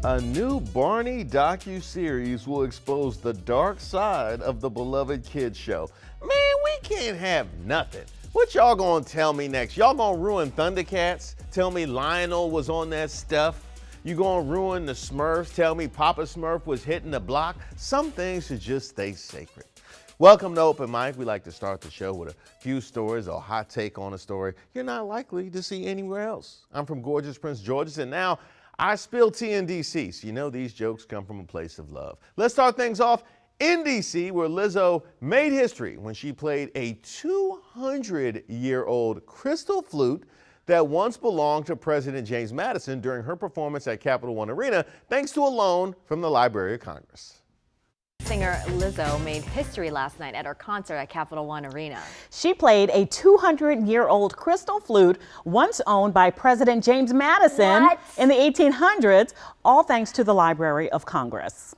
A new Barney docu-series will expose the dark side of the beloved kids show. Man, we can't have nothing. What y'all gonna tell me next? Y'all gonna ruin Thundercats? Tell me Lionel was on that stuff? You gonna ruin the Smurfs? Tell me Papa Smurf was hitting the block? Some things should just stay sacred. Welcome to Open Mic. We like to start the show with a few stories or a hot take on a story you're not likely to see anywhere else. I'm from gorgeous Prince George's, and now I spill tea in D.C., so you know these jokes come from a place of love. Let's start things off in D.C., where Lizzo made history when she played a 200-year-old crystal flute that once belonged to President James Madison during her performance at Capital One Arena, thanks to a loan from the Library of Congress. Singer Lizzo made history last night at her concert at Capital One Arena. She played a 200-year-old crystal flute once owned by President James Madison in the 1800s, all thanks to the Library of Congress.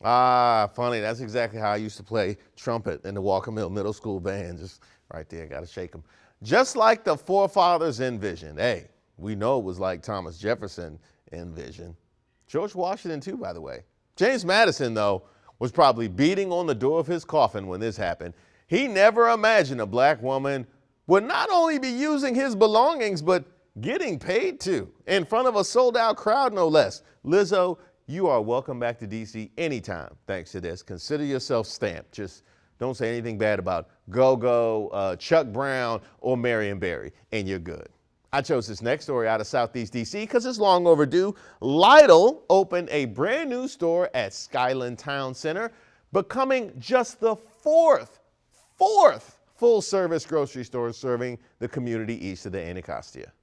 Ah, funny. That's exactly how I used to play trumpet in the Walker Mill Middle School band. Just right there, got to shake them. Just like the forefathers envisioned. Hey, we know it was like Thomas Jefferson envisioned. George Washington too, by the way. James Madison, though, was probably beating on the door of his coffin when this happened. He never imagined a black woman would not only be using his belongings, but getting paid too, in front of a sold-out crowd, no less. Lizzo, you are welcome back to D.C. anytime, thanks to this. Consider yourself stamped. Just don't say anything bad about Go-Go, Chuck Brown, or Marion Barry, and you're good. I chose this next story out of Southeast D.C. because it's long overdue. Lidl opened a brand new store at Skyland Town Center, becoming just the fourth full-service grocery store serving the community east of the Anacostia.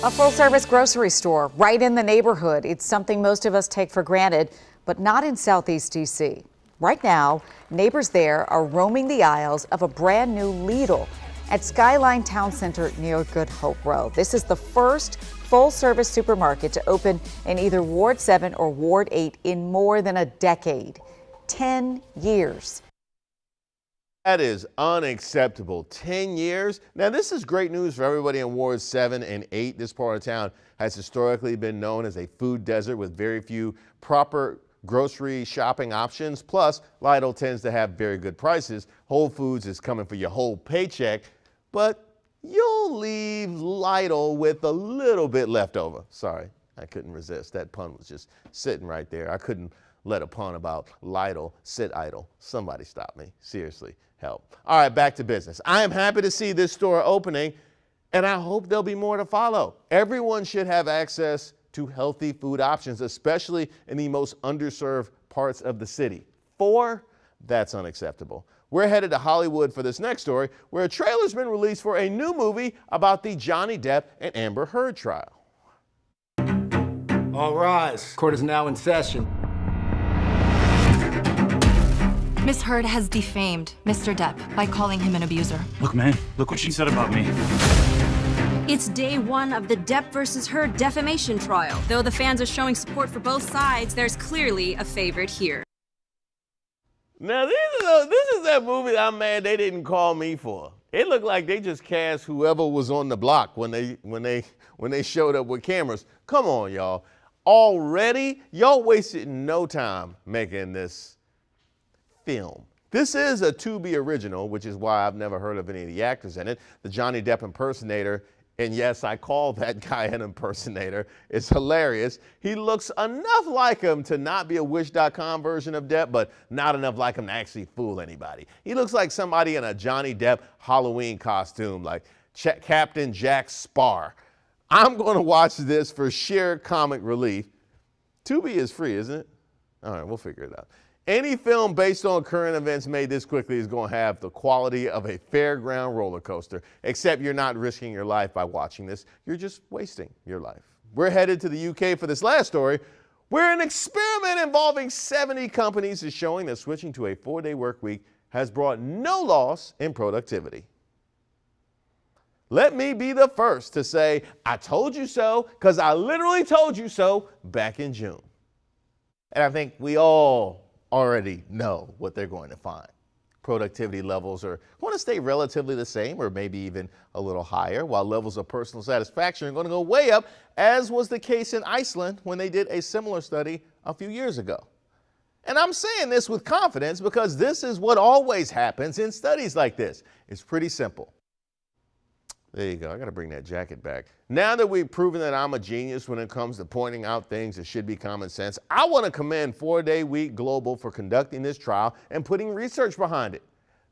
A full-service grocery store right in the neighborhood. It's something most of us take for granted, but not in Southeast D.C. Right now, neighbors there are roaming the aisles of a brand new Lidl at Skyline Town Center near Good Hope Road. This is the first full-service supermarket to open in either Ward 7 or Ward 8 in more than a decade. 10 years. That is unacceptable. 10 years? Now, this is great news for everybody in Wards 7 and 8. This part of town has historically been known as a food desert with very few proper grocery shopping options. Plus, Lidl tends to have very good prices. Whole Foods is coming for your whole paycheck, but you'll leave Lidl with a little bit left over. Sorry, I couldn't resist. That pun was just sitting right there. I couldn't let a pun about Lidl sit idle. Somebody stop me. Seriously, help. All right, back to business. I am happy to see this store opening, and I hope there'll be more to follow. Everyone should have access to healthy food options, especially in the most underserved parts of the city. That's unacceptable. We're headed to Hollywood for this next story, where a trailer's been released for a new movie about the Johnny Depp and Amber Heard trial. All rise. Court is now in session. Miss Heard has defamed Mr. Depp by calling him an abuser. Look, man, look what she said about me. It's day one of the Depp versus Heard defamation trial. Though the fans are showing support for both sides, there's clearly a favorite here. Now, this is that movie that I'm mad they didn't call me for. It looked like they just cast whoever was on the block when they showed up with cameras. Come on, y'all. Already, y'all wasted no time making this film. This is a Tubi original, which is why I've never heard of any of the actors in it. The Johnny Depp impersonator, and yes, I call that guy an impersonator, is hilarious. He looks enough like him to not be a Wish.com version of Depp, but not enough like him to actually fool anybody. He looks like somebody in a Johnny Depp Halloween costume, like Captain Jack Sparrow. I'm going to watch this for sheer comic relief. Tubi is free, isn't it? All right, we'll figure it out. Any film based on current events made this quickly is going to have the quality of a fairground roller coaster, except you're not risking your life by watching this. You're just wasting your life. We're headed to the UK for this last story, where an experiment involving 70 companies is showing that switching to a 4-day work week has brought no loss in productivity. Let me be the first to say, I told you so, because I literally told you so back in June. And I think we all already know what they're going to find. Productivity levels are going to stay relatively the same or maybe even a little higher, while levels of personal satisfaction are going to go way up, as was the case in Iceland when they did a similar study a few years ago. And I'm saying this with confidence because this is what always happens in studies like this. It's pretty simple. There you go. I got to bring that jacket back. Now that we've proven that I'm a genius when it comes to pointing out things that should be common sense, I want to commend Fourday Week Global for conducting this trial and putting research behind it.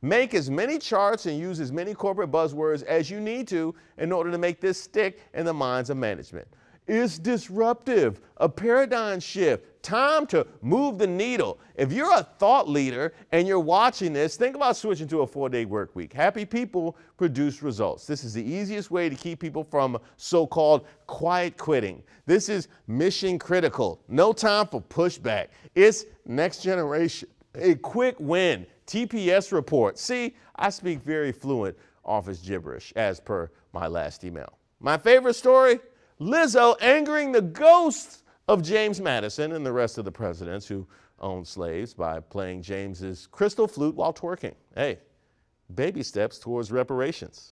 Make as many charts and use as many corporate buzzwords as you need to in order to make this stick in the minds of management. It's disruptive, a paradigm shift, time to move the needle. If you're a thought leader and you're watching this, think about switching to a 4-day work week. Happy people produce results. This is the easiest way to keep people from so-called quiet quitting. This is mission critical. No time for pushback. It's next generation. A quick win. TPS report. See, I speak very fluent office gibberish as per my last email. My favorite story? Lizzo angering the ghosts of James Madison and the rest of the presidents who owned slaves by playing James's crystal flute while twerking. Hey, baby steps towards reparations.